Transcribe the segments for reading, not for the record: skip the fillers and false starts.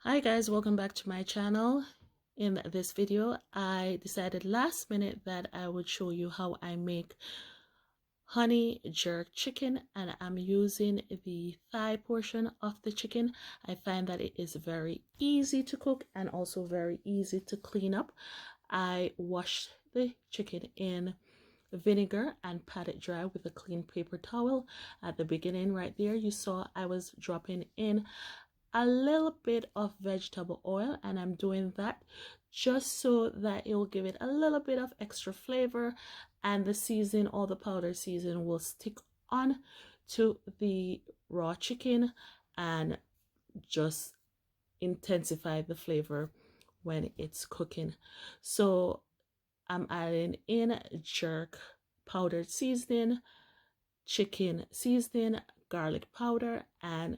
Hi guys, welcome back to my channel. In this video, I decided last minute that I would show you how I make honey jerk chicken, and I'm using the thigh portion of the chicken. I find that it is very easy to cook and also very easy to clean up. I washed the chicken in vinegar and pat it dry with a clean paper towel. At the beginning right there, you saw I was dropping in a little bit of vegetable oil, and I'm doing that just so that it will give it a little bit of extra flavor, and the season, all the powder season, will stick on to the raw chicken and just intensify the flavor when it's cooking. So I'm adding in jerk powdered seasoning, chicken seasoning, garlic powder, and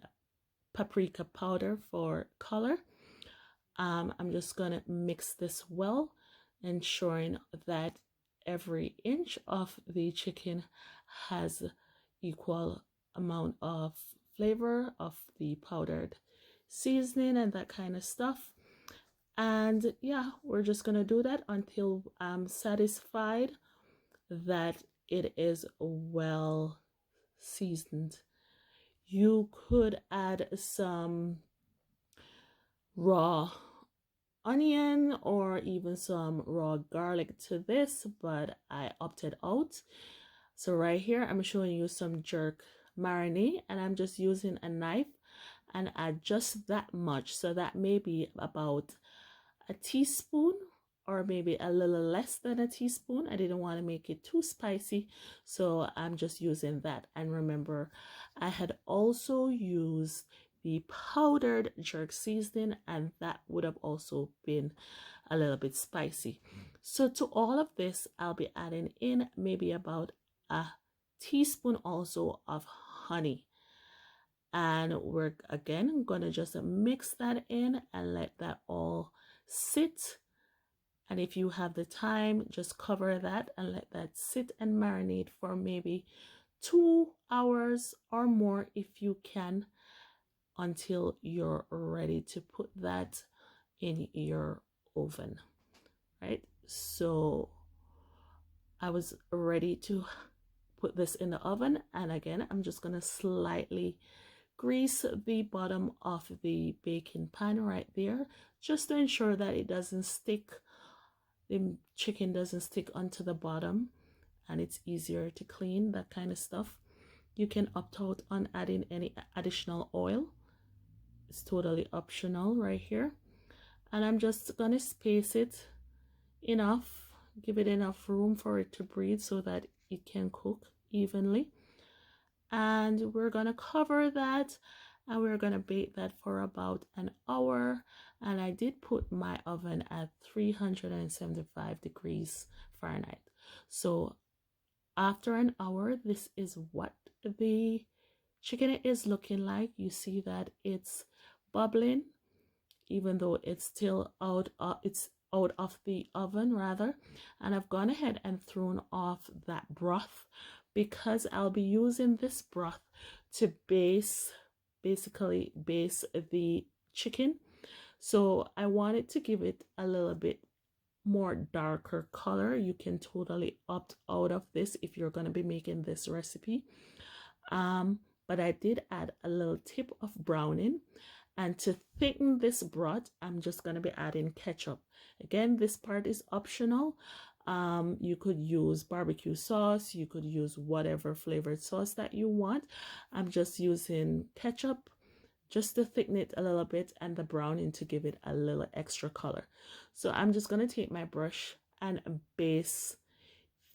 paprika powder for color. I'm just gonna mix this well, ensuring that every inch of the chicken has equal amount of flavor of the powdered seasoning and that kind of stuff. And yeah, we're just gonna do that until I'm satisfied that it is well seasoned. You could add some raw onion or even some raw garlic to this, but I opted out. So right here I'm showing you some jerk marinade, and I'm just using a knife and add just that much. So that may be about a teaspoon or maybe a little less than a teaspoon. I didn't want to make it too spicy, so I'm just using that. And remember, I had also used the powdered jerk seasoning, and that would have also been a little bit spicy. So to all of this, I'll be adding in maybe about a teaspoon also of honey. And we're again gonna just mix that in and let that all sit. And if you have the time, just cover that and let that sit and marinate for maybe 2 hours or more if you can, until you're ready to put that in your oven, right? So I was ready to put this in the oven, and again I'm just gonna slightly grease the bottom of the baking pan right there, just to ensure that it doesn't stick, the chicken doesn't stick onto the bottom, and it's easier to clean, that kind of stuff. You can opt out on adding any additional oil. It's totally optional right here. And I'm just gonna space it enough, give it enough room for it to breathe so that it can cook evenly. And we're gonna cover that, and we're gonna bake that for about an hour. And I did put my oven at 375 degrees Fahrenheit. So after an hour, this is what the chicken is looking like. You see that it's bubbling, even though it's still out of the oven rather. And I've gone ahead and thrown off that broth, because I'll be using this broth to basically base the chicken. So I wanted to give it a little bit more darker color. You can totally opt out of this if you're going to be making this recipe. But I did add a little tip of browning, and to thicken this broth, I'm just going to be adding ketchup. Again, this part is optional. You could use barbecue sauce, you could use whatever flavored sauce that you want. I'm just using ketchup just to thicken it a little bit, and the browning to give it a little extra color. So I'm just going to take my brush and base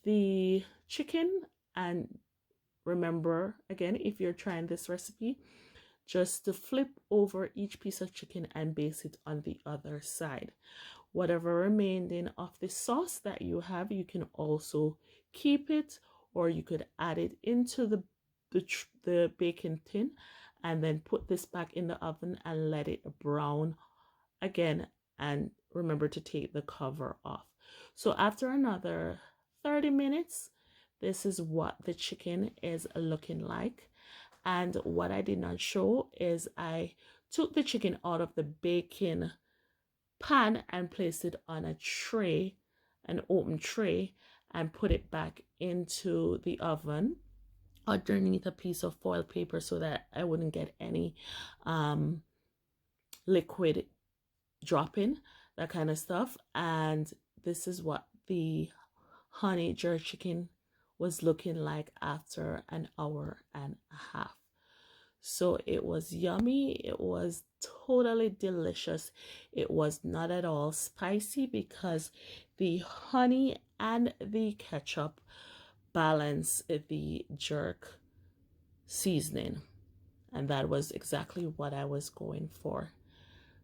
the chicken. And remember, again, if you're trying this recipe, just to flip over each piece of chicken and base it on the other side. Whatever remaining of the sauce that you have, you can also keep it, or you could add it into the baking tin, and then put this back in the oven and let it brown again. And remember to take the cover off. So after another 30 minutes, this is what the chicken is looking like. And what I did not show is I took the chicken out of the baking pan and placed it on a tray, an open tray, and put it back into the oven underneath a piece of foil paper so that I wouldn't get any liquid dropping, that kind of stuff. And this is what the honey jerk chicken was looking like after an hour and a half. So it was yummy. It was totally delicious. It was not at all spicy because the honey and the ketchup balance the jerk seasoning, and that was exactly what I was going for.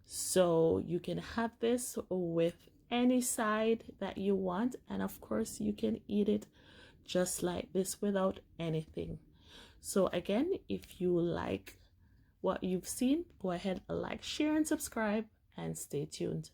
So you can have this with any side that you want, and of course you can eat it just like this without anything. So again, if you like what you've seen, go ahead and like, share, and subscribe, and stay tuned.